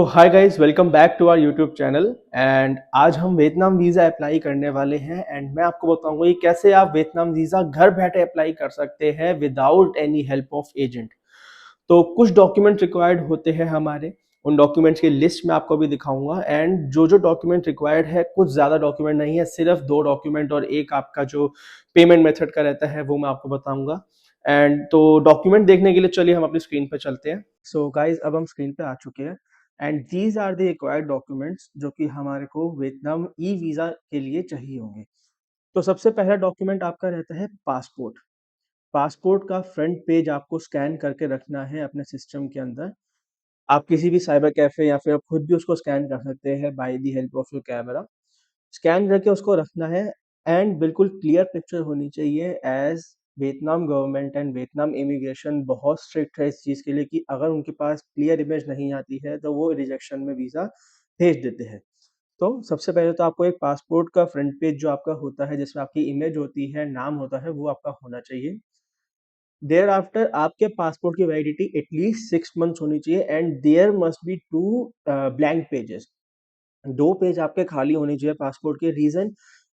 तो hi guys, welcome back to our YouTube channel. And आज हम वियतनाम वीज़ा अप्लाई करने वाले हैं एंड मैं आपको बताऊंगा कि कैसे आप वियतनाम वीज़ा घर बैठे अप्लाई कर सकते हैं without any help of agent. तो कुछ डॉक्यूमेंट रिक्वायर्ड होते हैं हमारे, उन डॉक्यूमेंट्स की लिस्ट मैं आपको अभी दिखाऊंगा। एंड जो जो डॉक्यूमेंट रिक्वायर्ड है, कुछ ज़्यादा डॉक्यूमेंट नहीं है, सिर्फ 2 डॉक्यूमेंट और एक आपका जो पेमेंट मेथड का रहता है वो मैं आपको बताऊंगा। एंड तो डॉक्यूमेंट देखने के लिए चलिए हम अपनी स्क्रीन पर चलते हैं। सो गाइज, अब हम स्क्रीन पे आ चुके हैं and these are the required documents जो कि हमारे को वियतनाम ई वीज़ा के लिए चाहिए होंगे। तो सबसे पहला डॉक्यूमेंट आपका रहता है पासपोर्ट। पासपोर्ट का फ्रंट पेज आपको स्कैन करके रखना है अपने सिस्टम के अंदर। आप किसी भी साइबर कैफे या फिर आप खुद भी उसको स्कैन कर सकते हैं by the help of your camera. Scan करके उसको रखना है एंड बिल्कुल क्लियर पिक्चर होनी चाहिए, as Vietnam government and Vietnam immigration बहुत स्ट्रिक्ट है इस चीज़ के लिए कि अगर उनके पास क्लियर इमेज नहीं आती है तो वो रिजेक्शन में वीज़ा भेज देते हैं। तो सबसे पहले तो आपको एक पासपोर्ट का फ्रंट पेज जो आपका होता है, जिसमें आपकी इमेज होती है, नाम होता है, वो आपका होना चाहिए। देयर आफ्टर आपके पासपोर्ट की वैलिडिटी एटलीस्ट 6 मंथ्स होनी चाहिए and there must be two blank pages. 2 page आपके खाली होने चाहिए पासपोर्ट के। रीज़न,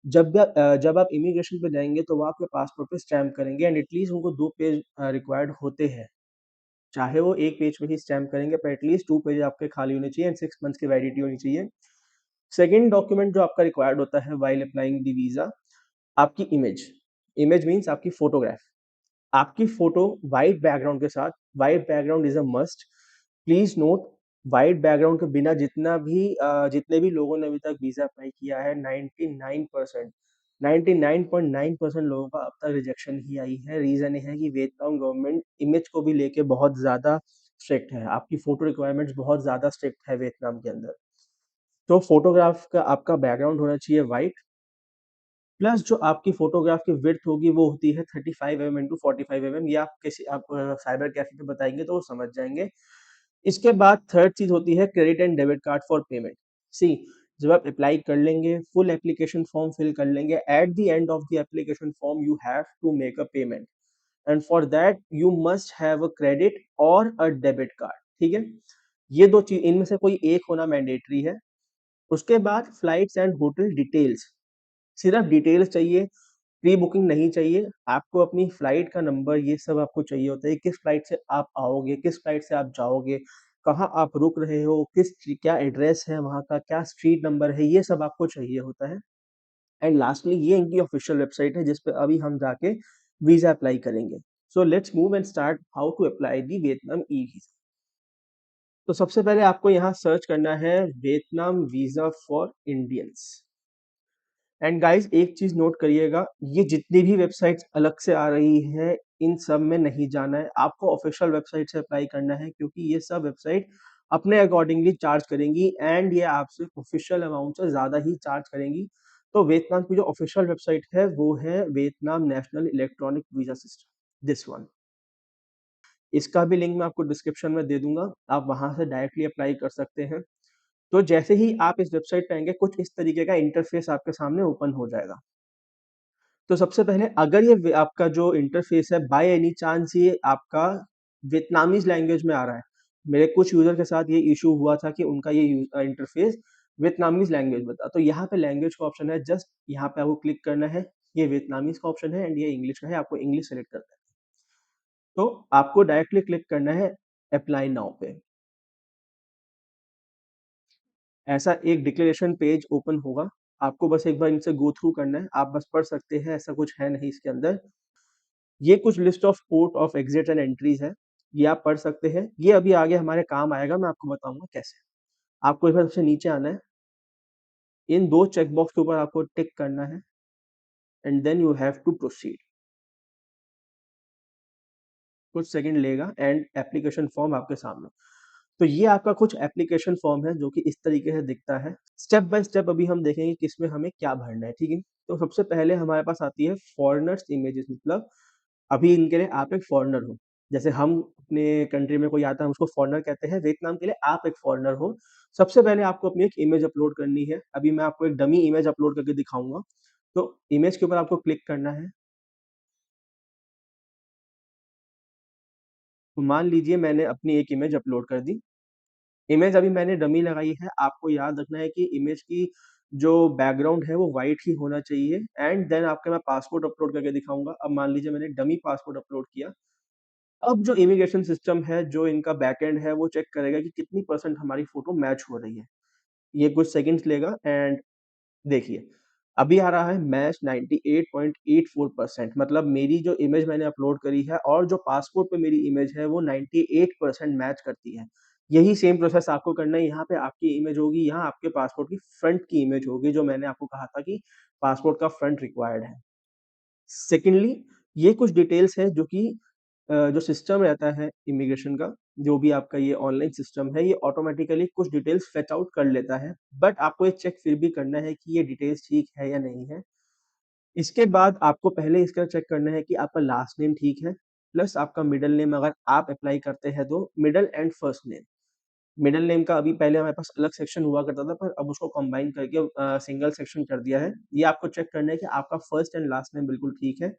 जब आप इमिग्रेशन पे जाएँगे तो वो आपके पासपोर्ट पे स्टैम्प करेंगे एंड एटलीस्ट उनको 2 पेज रिक्वायर्ड होते हैं। चाहे वो 1 पेज पे ही स्टैम्प करेंगे पर एटलीस्ट 2 पेज आपके खाली होने चाहिए एंड 6 मंथ्स की वैलिडिटी होनी चाहिए। सेकंड डॉक्यूमेंट जो आपका रिक्वायर्ड होता है व्हाइल अप्लाइंग द वीज़ा, आपकी इमेज। इमेज मीन्स आपकी फोटोग्राफ। आपकी फोटो व्हाइट बैकग्राउंड के साथ, white background is a must. Please note, white background के बिना जितने भी लोगों ने अभी तक वीज़ा अप्लाई किया है, 99% 99.9% लोगों का अब तक रिजेक्शन ही आई है। रीज़न ये है कि वियतनाम गवर्नमेंट इमेज को भी लेके बहुत ज़्यादा स्ट्रिक्ट है। आपकी फ़ोटो रिक्वायरमेंट्स बहुत ज़्यादा स्ट्रिक्ट है वियतनाम के अंदर। तो फ़ोटोग्राफ का आपका बैकग्राउंड होना चाहिए व्हाइट, प्लस जो आपकी फ़ोटोग्राफ की विड्थ होगी वो होती है 35 mm इंटू 45 mm। ये आप साइबर कैफ़े पे बताएँगे तो वो समझ जाएँगे। इसके बाद थर्ड चीज़ होती है credit and debit card for payment. See, जब आप अप्लाई कर लेंगे, फुल एप्लीकेशन फॉर्म फिल कर लेंगे, at the end of the application form you have to make a payment and for that you must have a credit और a debit card. ठीक है? ये 2 चीज़ इनमें से कोई एक होना मैंडेटरी है। उसके बाद फ्लाइट्स एंड होटल डिटेल्स, सिर्फ डिटेल्स चाहिए, प्री बुकिंग नहीं चाहिए। आपको अपनी फ्लाइट का नंबर, ये सब आपको चाहिए होता है। किस फ्लाइट से आप आओगे, किस फ्लाइट से आप जाओगे, कहाँ आप रुक रहे हो, क्या एड्रेस है वहाँ का, क्या स्ट्रीट नंबर है, ये सब आपको चाहिए होता है। एंड लास्टली ये इनकी ऑफिशियल वेबसाइट है जिस पे अभी हम जाके वीज़ा अप्लाई करेंगे। So let's move and start how to apply the Vietnam e visa. तो सबसे पहले आपको यहाँ सर्च करना है Vietnam visa for Indians. And guys, एक चीज नोट करिएगा, ये जितनी भी वेबसाइट्स अलग से आ रही है, इन सब में नहीं जाना है। आपको ऑफिशियल वेबसाइट से अप्लाई करना है क्योंकि ये सब वेबसाइट अपने अकॉर्डिंगली चार्ज करेंगी एंड ये आपसे ऑफिशियल अमाउंट से ज्यादा ही चार्ज करेंगी। तो वियतनाम की जो ऑफिशियल वेबसाइट है वो है Vietnam national electronic visa system, this one. इसका भी लिंक मैं आपको डिस्क्रिप्शन में दे दूंगा, आप वहां से डायरेक्टली अप्लाई कर सकते हैं। तो जैसे ही आप इस वेबसाइट पे आएंगे, कुछ इस तरीके का इंटरफेस आपके सामने ओपन हो जाएगा। तो सबसे पहले, अगर आपका जो इंटरफेस है बाय एनी चांस ये आपका वियतनामीज लैंग्वेज में आ रहा है, मेरे कुछ यूजर के साथ ये इशू हुआ था कि उनका ये इंटरफेस वियतनामीज लैंग्वेज में था। तो यहाँ पे लैंग्वेज का ऑप्शन है, जस्ट यहाँ पे आपको क्लिक करना है। ये वियतनामीज का ऑप्शन है एंड ये इंग्लिश का है, आपको इंग्लिश सेलेक्ट करना है। तो आपको डायरेक्टली क्लिक करना है अप्लाई नाउ पे। ऐसा एक डिक्लेरेशन पेज ओपन होगा, आपको बस एक बार इनसे गो थ्रू करना है, आप बस पढ़ सकते हैं, ऐसा कुछ है नहीं इसके अंदर। ये कुछ list of port of exit and entries है, ये आप पढ़ सकते हैं। ये अभी आगे हमारे काम आएगा, मैं आपको बताऊंगा कैसे। आपको एक बार सबसे नीचे आना है, इन 2 चेक बॉक्स के ऊपर आपको टिक करना है and then you have to proceed. कुछ सेकंड लेगा एंड एप्लीकेशन फॉर्म आपके सामने। तो ये आपका कुछ एप्लीकेशन फॉर्म है जो कि इस तरीके से दिखता है। स्टेप बाय स्टेप अभी हम देखेंगे कि इसमें हमें क्या भरना है, ठीक है? तो सबसे पहले हमारे पास आती है फॉरेनर्स इमेजेस, मतलब अभी इनके लिए आप एक फॉरेनर हो। जैसे हम अपने कंट्री में कोई आता है, हम उसको फॉरेनर कहते हैं, वियतनाम के लिए आप एक फॉरेनर हो। सबसे पहले आपको अपनी एक इमेज अपलोड करनी है। अभी मैं आपको एक डमी इमेज अपलोड करके दिखाऊंगा। तो इमेज के ऊपर आपको क्लिक करना है। तो मान लीजिए मैंने अपनी एक इमेज अपलोड कर दी। इमेज अभी मैंने डमी लगाई है, आपको याद रखना है कि इमेज की जो बैकग्राउंड है वो व्हाइट ही होना चाहिए एंड देन आपका मैं पासपोर्ट अपलोड करके दिखाऊँगा। अब मान लीजिए मैंने डमी पासपोर्ट अपलोड किया, अब जो इमिग्रेशन सिस्टम है, जो इनका बैकएंड है, वो चेक करेगा कि कितनी परसेंट हमारी फ़ोटो मैच हो रही है। ये कुछ सेकंड्स लेगा एंड देखिए, अभी आ रहा है मैच 98.84% मतलब मेरी जो इमेज मैंने अपलोड करी है और जो पासपोर्ट पे मेरी इमेज है वो 98% मैच करती है। यही सेम प्रोसेस आपको करना है, यहाँ पे आपकी इमेज होगी, यहाँ आपके पासपोर्ट की फ्रंट की इमेज होगी, जो मैंने आपको कहा था कि पासपोर्ट का फ्रंट रिक्वायर्ड है। सेकेंडली ये कुछ डिटेल्स हैं जो कि जो सिस्टम रहता है इमिग्रेशन का, जो भी आपका ये ऑनलाइन सिस्टम है, ये ऑटोमैटिकली कुछ डिटेल्स फेच आउट कर लेता है। बट आपको ये चेक फिर भी करना है कि ये डिटेल्स ठीक है या नहीं है। इसके बाद आपको पहले इसका चेक करना है कि आपका लास्ट नेम ठीक है, प्लस आपका मिडल नेम अगर आप अप्लाई करते हैं तो middle and first name. Middle name का अभी पहले हमारे पास अलग सेक्शन हुआ करता था, पर अब उसको कंबाइन करके सिंगल सेक्शन कर दिया है। ये आपको चेक करना है कि आपका फर्स्ट एंड लास्ट नेम बिल्कुल ठीक है।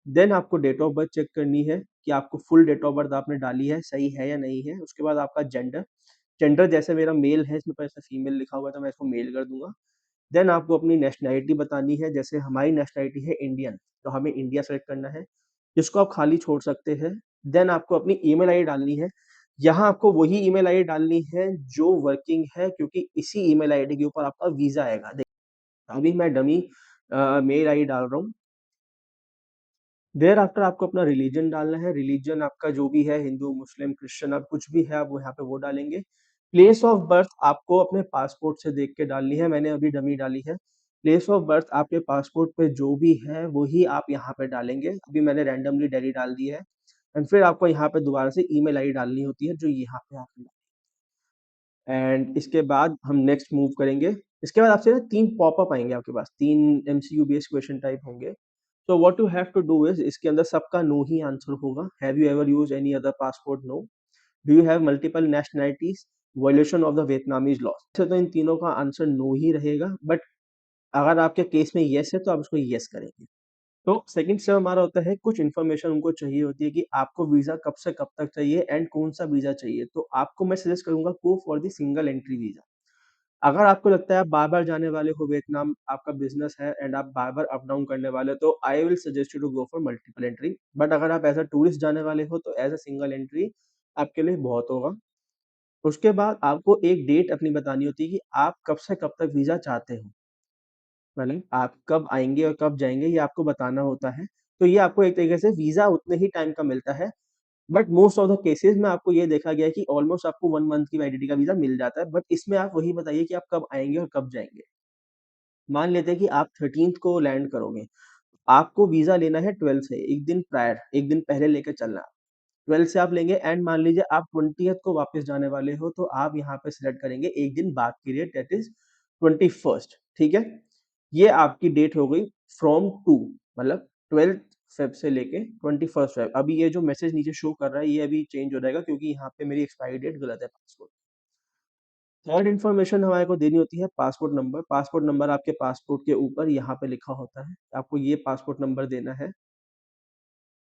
देन आपको डेट ऑफ बर्थ चेक करनी है कि आपको फुल डेट ऑफ बर्थ आपने डाली है, सही है या नहीं है। उसके बाद आपका जेंडर, जेंडर जैसे मेरा मेल है, इसमें पर ऐसे फीमेल लिखा हुआ है तो मैं इसको मेल कर दूँगा। देन आपको अपनी नेशनैलिटी बतानी है, जैसे हमारी नेशनैलिटी है इंडियन, तो हमें इंडिया सेलेक्ट करना है, जिसको आप खाली छोड़ सकते हैं। देन आपको अपनी ईमेल आईडी डालनी है। यहाँ आपको वही ईमेल आईडी डालनी है जो वर्किंग है, क्योंकि इसी ईमेल आईडी के ऊपर आपका वीज़ा आएगा। अभी मैं डमी मेल आईडी डाल रहा हूँ। देयर आफ्टर आपको अपना रिलीजन डालना है, रिलीजन आपका जो भी है, हिंदू, मुस्लिम, क्रिश्चियन, अब कुछ भी है आप वो यहाँ पे वो डालेंगे। प्लेस ऑफ बर्थ आपको अपने पासपोर्ट से देख के डालनी है, मैंने अभी डमी डाली है। प्लेस ऑफ बर्थ आपके पासपोर्ट पे जो भी है वही आप यहाँ पे डालेंगे। अभी मैंने रैंडमली दिल्ली डाल दी है एंड फिर आपको यहाँ पे दोबारा से ईमेल आईडी डालनी होती है जो यहाँ पे आपने एंड इसके बाद हम नेक्स्ट मूव करेंगे। इसके बाद आपसे ना 3 पॉपअप आएँगे आपके पास, 3 एमसीक्यू बेस्ड क्वेश्चन टाइप होंगे। So what you have to do is इसके अंदर सबका नो ही आंसर होगा। Have you ever used any other passport? No. Do you have multiple nationalities? Violation of the Vietnamese law. वैसे तो इन तीनों का आंसर नो ही रहेगा, बट अगर आपके केस में येस है तो आप उसको येस करेंगे। तो सेकंड स्टेप हमारा होता है, कुछ इन्फॉर्मेशन उनको चाहिए होती है कि आपको वीज़ा कब से कब तक चाहिए एंड कौन-सा वीज़ा चाहिए। तो आपको मैं सजेस्ट करूँगा go for the single entry visa. अगर आपको लगता है आप बार-बार जाने वाले हो वियतनाम, आपका बिज़नेस है एंड आप बार-बार अप डाउन करने वाले हो, तो I will suggest you to go for multiple entry. But अगर आप एज़ अ टूरिस्ट जाने वाले हो, तो एज़ अ सिंगल एंट्री आपके लिए बहुत होगा। उसके बाद आपको एक डेट अपनी बतानी होती है कि आप कब से कब तक वीज़ा चाहते हो। मतलब आप कब आएँगे और कब जाएँगे ये आपको बताना होता है। तो ये आपको एक तरीके से वीज़ा उतने ही टाइम का मिलता है। But most of the cases में आपको ये देखा गया है कि ऑलमोस्ट आपको 1 मंथ की वैलिडिटी का वीज़ा मिल जाता है। बट इसमें आप वही बताइए कि आप कब आएँगे और कब जाएँगे। मान लेते हैं कि आप 13th को लैंड करोगे। आपको वीज़ा लेना है 12 से, 1 दिन प्रायर, 1 दिन पहले लेके चलना। 12 से आप लेंगे एंड मान लीजिए आप 20th को वापस जाने वाले हो, तो आप यहाँ पे सिलेक्ट करेंगे 1 दिन बाद की डेट, दैट इज़ 21st, ठीक है? ये आपकी डेट हो गई फ्रॉम टू, मतलब 12th फ़ेब से लेके 21st फ़ेब। अभी ये जो मैसेज नीचे शो कर रहा है, ये अभी चेंज हो जाएगा क्योंकि यहाँ पे मेरी एक्सपायरी डेट गलत है पासपोर्ट। थर्ड इन्फॉर्मेशन हमारे को देनी होती है पासपोर्ट नंबर। पासपोर्ट नंबर आपके पासपोर्ट के ऊपर यहाँ पे लिखा होता है। आपको ये पासपोर्ट नंबर देना है।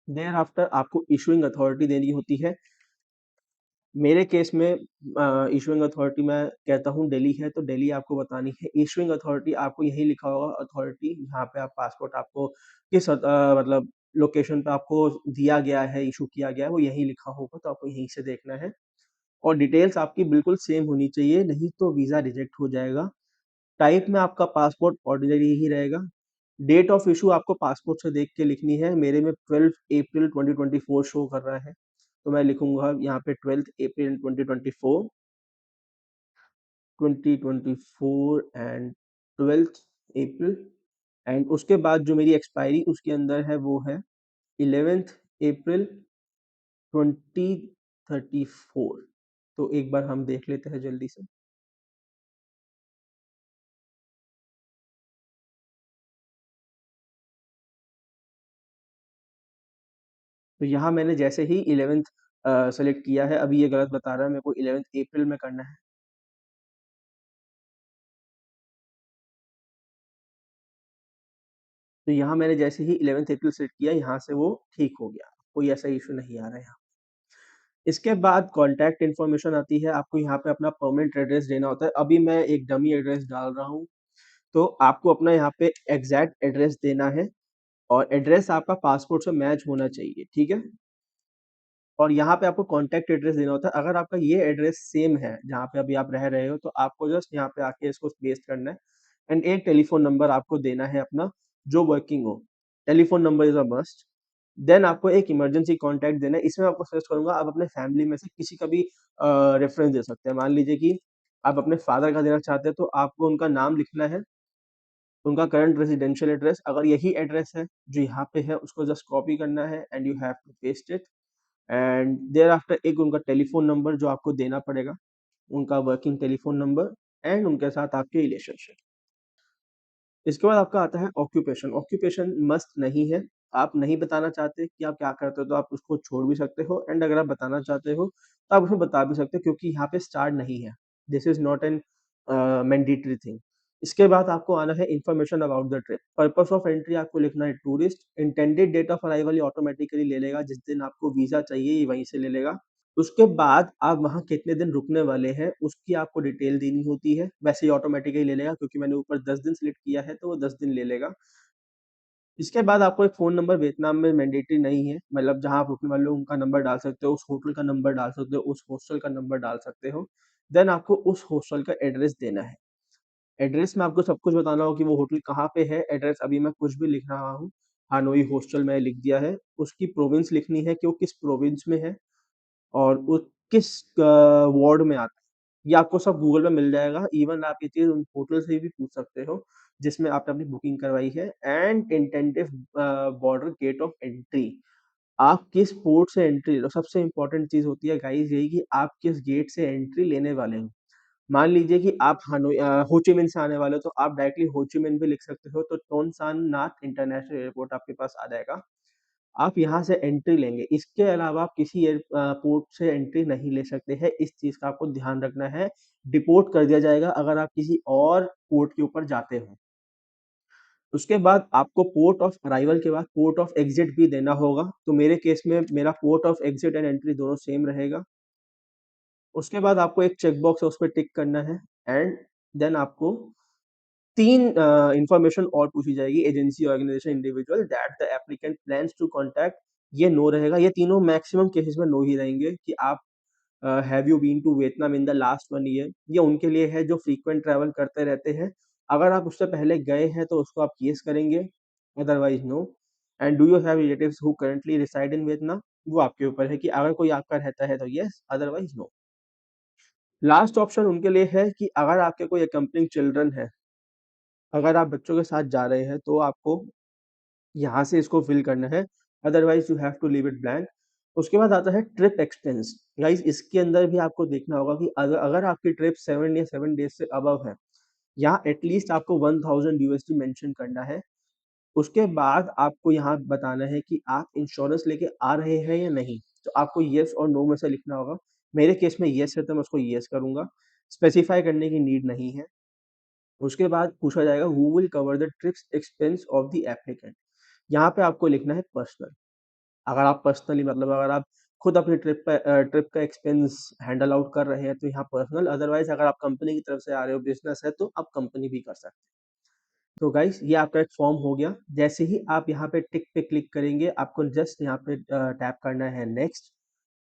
देयर आफ्टर आपको इश्यूइंग अथॉरिटी देनी होती है। मेरे केस में इश्यूइंग अथॉरिटी मैं कहता हूँ दिल्ली है, तो दिल्ली आपको बतानी है। इश्यूइंग अथॉरिटी आपको यहीं लिखा होगा, अथॉरिटी जहाँ पे आप पासपोर्ट आपको किस मतलब लोकेशन पे आपको दिया गया है, इश्यू किया गया है, वो यहीं लिखा होगा, तो आपको यहीं से देखना है। और डिटेल्स आपकी बिल्कुल सेम होनी चाहिए, नहीं तो वीज़ा रिजेक्ट हो जाएगा। टाइप में आपका पासपोर्ट ऑर्डिनरी ही रहेगा। डेट ऑफ इश्यू आपको पासपोर्ट से देख के लिखनी है। मेरे में 12 अप्रैल 2024 शो कर रहा है, तो मैं लिखूँगा यहाँ पे 12 अप्रैल 2024, 2024 एंड 12 अप्रैल एंड उसके बाद जो मेरी एक्सपायरी उसके अंदर है वो है 11th अप्रैल 2034। तो एक बार हम देख लेते हैं जल्दी से। तो यहाँ मैंने जैसे ही 11th सेलेक्ट किया है, अभी ये गलत बता रहा है, मेरे को 11th अप्रैल में करना है। तो यहाँ मैंने जैसे ही 11th अप्रैल सेलेक्ट किया, यहाँ से वो ठीक हो गया। कोई ऐसा इश्यू नहीं आ रहा है यहाँ। इसके बाद कॉन्टैक्ट इन्फॉर्मेशन आती है, आपको यहाँ पे अपना परमानेंट एड्रेस देना होता है। अभी मैं एक डमी एड्रेस डाल रहा हूँ, तो आपको अपना यहाँ पे एग्ज़ैक्ट एड्रेस देना है और एड्रेस आपका पासपोर्ट से मैच होना चाहिए, ठीक है? और यहाँ पे आपको कॉन्टैक्ट एड्रेस देना होता है। अगर आपका ये एड्रेस सेम है, जहाँ पे अभी आप रह रहे हो, तो आपको जस्ट यहाँ पे आके इसको पेस्ट करना है एंड एक टेलीफ़ोन नंबर आपको देना है अपना, जो वर्किंग हो। Telephone number is a must. Then आपको एक इमरजेंसी कॉन्टैक्ट देना है। इसमें आपको सजेस्ट करूँगा आप अपने फैमिली में से किसी का भी रेफ़रेंस दे सकते हैं। मान लीजिए कि आप अपने फादर का देना चाहते हैं, तो आपको उनका नाम लिखना है, उनका करंट रेज़िडेंशियल एड्रेस, अगर यही एड्रेस है जो यहाँ पे है, उसको जस्ट कॉपी करना है and you have to paste it. And there after एक उनका टेलीफ़ोन नंबर जो आपको देना पड़ेगा, उनका वर्किंग टेलीफ़ोन नंबर एंड उनके साथ आपकी रिलेशनशिप। इसके बाद आपका आता है ऑक्यूपेशन। ऑक्यूपेशन मस्ट नहीं है, आप नहीं बताना चाहते कि आप क्या करते हो तो आप उसको छोड़ भी सकते हो एंड अगर आप बताना चाहते हो तो आप उसमें बता भी सकते हो क्योंकि यहाँ पे स्टार नहीं है। This is not an mandatory thing. इसके बाद आपको आना है information about the trip. Purpose of entry आपको लिखना है tourist, intended date of arrival ये ऑटोमैटिकली ले लेगा, जिस दिन आपको वीज़ा चाहिए ये वहीं से ले लेगा। उसके बाद आप वहाँ कितने दिन रुकने वाले हैं, उसकी आपको डिटेल देनी होती है। वैसे ही ऑटोमैटिकली ले लेगा क्योंकि मैंने ऊपर 10 दिन सेलेक्ट किया है, तो वो 10 दिन ले लेगा। इसके बाद आपको एक फ़ोन नंबर वियतनाम में मैंडेटरी नहीं है, मतलब जहाँ आप रुकने वाले हो उनका नंबर डाल सकते हो, उस होटल का नंबर डाल सकते हो, उस हॉस्टल का नंबर डाल सकते हो। देन आपको उस हॉस्टल का एड्रेस देना है। एड्रेस में आपको सब कुछ बताना होगा कि वो होटल कहाँ पे है, एड्रेस अभी मैं कुछ भी लिख रहा हूँ। हानोई हॉस्टल मैंने लिख दिया है। उसकी प्रोविंस लिखनी है कि वो किस प्रोविंस में है। और वो किस वार्ड में आता है, ये आपको सब गूगल पे मिल जाएगा। इवन आप ये चीज़ उन होटल से भी पूछ सकते हो, जिसमें आपने अपनी बुकिंग करवाई है एंड इंटेंटिव बॉर्डर गेट ऑफ एंट्री। आप किस पोर्ट से एंट्री ले रहे हो, सबसे इम्पोर्टेंट चीज़ होती है गाइज़ यही कि आप किस गेट से एंट्री लेने वाले हो। मान लीजिए कि आप हो ची मिन्ह से आने वाले हो, तो आप डायरेक्टली हो ची मिन्ह भी लिख सकते हो, तो टोन सान नाथ इंटरनेशनल एयरपोर्ट आपके पास आ जाएगा। आप यहाँ से एंट्री लेंगे, इसके अलावा आप किसी पोर्ट से एंट्री नहीं ले सकते हैं, इस चीज़ का आपको ध्यान रखना है। डिपोर्ट कर दिया जाएगा अगर आप किसी और पोर्ट के ऊपर जाते हो। उसके बाद आपको पोर्ट ऑफ अराइवल के बाद पोर्ट ऑफ एग्ज़िट भी देना होगा, तो मेरे केस में मेरा port of exit and entry दोनों सेम रहेगा। उसके बाद आपको एक चेक बॉक्स है, उसपे टिक करना है एंड देन आपको 3 इन्फॉर्मेशन और पूछी जाएगी, agency, organization, individual that the applicant plans to contact, ये नो रहेगा। ये तीनों मैक्सिमम केसेज़ में नो ही रहेंगे कि आप have you been to Vietnam in the last 1 year, ये उनके लिए है जो फ्रीक्वेंट ट्रैवल करते रहते हैं। अगर आप उससे पहले गए हैं तो उसको आप येस करेंगे, otherwise no. And do you have relatives who currently reside in Vietnam, वो आपके ऊपर है कि अगर कोई आपका रहता है तो yes, otherwise no. Last option उनके लिए है कि अगर आपके कोई अकम्पनिंग चिल्ड्रन है, अगर आप बच्चों के साथ जा रहे हैं तो आपको यहाँ से इसको फ़िल करना है, otherwise you have to leave it blank. उसके बाद आता है ट्रिप एक्सपेंस। गाइज़ इसके अंदर भी आपको देखना होगा कि अगर आपकी ट्रिप 7 या 7 डेज़ से अबव है, यहाँ एटलीस्ट आपको 1000 यूएसडी मेंशन करना है। उसके बाद आपको यहाँ बताना है कि आप इंश्योरेंस लेके आ रहे हैं या नहीं, तो आपको येस और नो में से लिखना होगा। मेरे केस में येस है तो मैं उसको येस करूँगा, स्पेसिफ़ाई करने की नीड नहीं है। उसके बाद पूछा जाएगा who will cover the trips expense of the applicant, यहाँ पे आपको लिखना है पर्सनल। अगर आप पर्सनली मतलब अगर आप खुद अपनी ट्रिप का एक्सपेंस हैंडल आउट कर रहे हैं तो यहाँ पर्सनल, अदरवाइज़ अगर आप कंपनी की तरफ से आ रहे हो, बिज़नेस है तो आप कंपनी भी कर सकते हैं। तो गाइस ये आपका एक फॉर्म हो गया। जैसे ही आप यहाँ पे टिक पे क्लिक करेंगे, आपको जस्ट यहाँ पे टैप करना है नेक्स्ट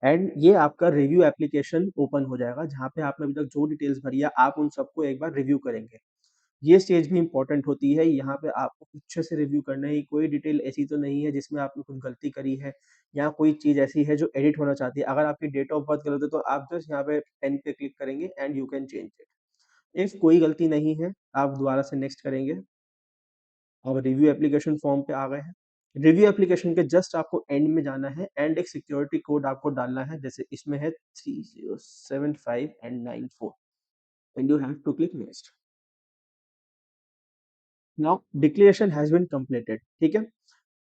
एंड ये आपका रिव्यू एप्लीकेशन ओपन हो जाएगा, जहाँ पे आपने अभी तक जो डिटेल्स भरी है, आप उन सबको एक बार रिव्यू करेंगे। ये स्टेज भी इम्पोर्टेंट होती है, यहाँ पे आपको अच्छे से रिव्यू करना है, कोई डिटेल ऐसी तो नहीं है जिसमें आपने कुछ गलती करी है या कोई चीज़ ऐसी है जो एडिट होना चाहती है। अगर आपकी डेट ऑफ बर्थ गलत है तो आप जस्ट यहाँ पे पेन पे क्लिक करेंगे and you can change it. If कोई गलती नहीं है, आप दोबारा से नेक्स्ट करेंगे। अब रिव्यू एप्लीकेशन फॉर्म पे आ गए हैं। रिव्यू एप्लीकेशन के जस्ट आपको एंड में जाना है एंड एक सिक्योरिटी कोड आपको डालना है, जैसे इसमें है 3075 and 94 and you have to click next. Now declaration has been completed, ठीक है?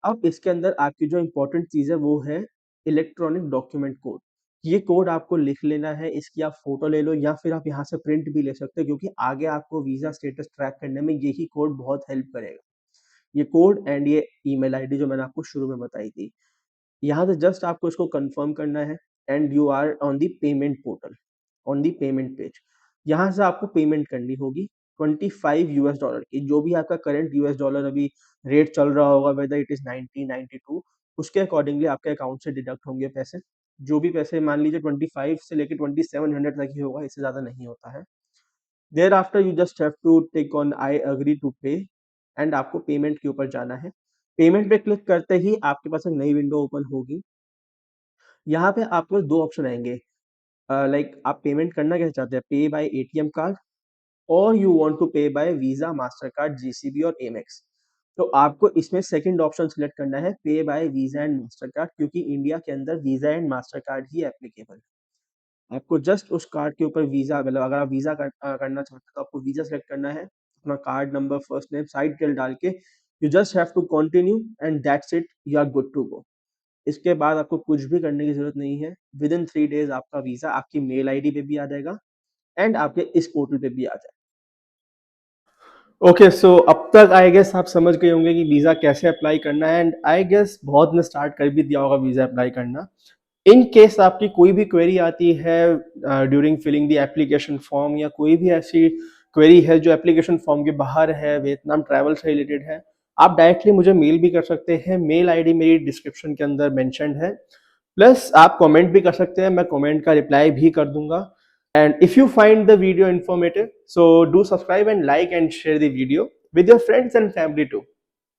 अब इसके अंदर आपकी जो इम्पोर्टेंट चीज़ है वो है इलेक्ट्रॉनिक डॉक्यूमेंट कोड। ये कोड आपको लिख लेना है, इसकी आप फ़ोटो ले लो या फिर आप यहाँ से प्रिंट भी ले सकते हो क्योंकि आगे आपको वीज़ा स्टेटस ट्रैक करने में यही कोड बहुत हेल्प करेगा। ये कोड एंड ये ईमेल आईडी जो मैंने आपको शुरू में बताई थी। यहाँ से जस्ट आपको इसको कन्फर्म करना है and you are on the payment portal, on the payment page. यहाँ से आपको पेमेंट करनी होगी 25 यूएस डॉलर की, जो भी आपका करंट यूएस डॉलर अभी रेट चल रहा होगा, वेदर इट इज 90 92, उसके अकॉर्डिंगली आपके अकाउंट से डिडक्ट होंगे पैसे। जो भी पैसे मान लीजिए 25 से लेके 2700 तक ही होगा, इससे ज्यादा नहीं होता है। Thereafter you just have to tick on I agree to pay and आपको पेमेंट के ऊपर जाना है। पेमेंट पे क्लिक करते ही आपके पास एक नई विंडो ओपन होगी। यहाँ पे आपको दो ऑप्शन आएंगे, लाइक आप पेमेंट करना कैसे चाहते हैं, पे बाय एटीएम कार्ड और you want to pay by Visa, Mastercard, JCB और एमेक्स। तो आपको इसमें सेकंड ऑप्शन सिलेक्ट करना है, pay by Visa and Mastercard, क्योंकि इंडिया के अंदर वीजा एंड मास्टर कार्ड ही एप्लीकेबल है। आपको जस्ट उस कार्ड के ऊपर वीजा, मतलब अगर आप वीजा करना चाहते हो तो आपको वीजा सेलेक्ट करना है, अपना card number, first name, side detail डाल के you just have to continue and that's it, you are good to go. इसके बाद आपको कुछ भी करने की जरूरत नहीं है। विद इन 3 डेज आपका वीजा आपकी मेल आईडी पे भी आ जाएगा एंड आपके इस पोर्टल पे भी आ जाएगा। ओके, सो अब तक आई गेस आप समझ गए होंगे कि वीजा कैसे अप्लाई करना है, एंड आई गेस बहुत ने स्टार्ट कर भी दिया होगा वीजा अप्लाई करना। इन केस आपकी कोई भी क्वेरी आती है during filling the application form, या कोई भी ऐसी क्वेरी है जो एप्लीकेशन फॉर्म के बाहर है, वियतनाम ट्रैवल से रिलेटेड है, आप डायरेक्टली मुझे मेल भी कर सकते हैं। मेल आईडी मेरी डिस्क्रिप्शन के अंदर मेंशन्ड है। प्लस आप कमेंट भी कर सकते हैं, मैं कमेंट का रिप्लाई भी कर दूंगा। And if you find the video informative, so do subscribe and like and share the video with your friends and family too.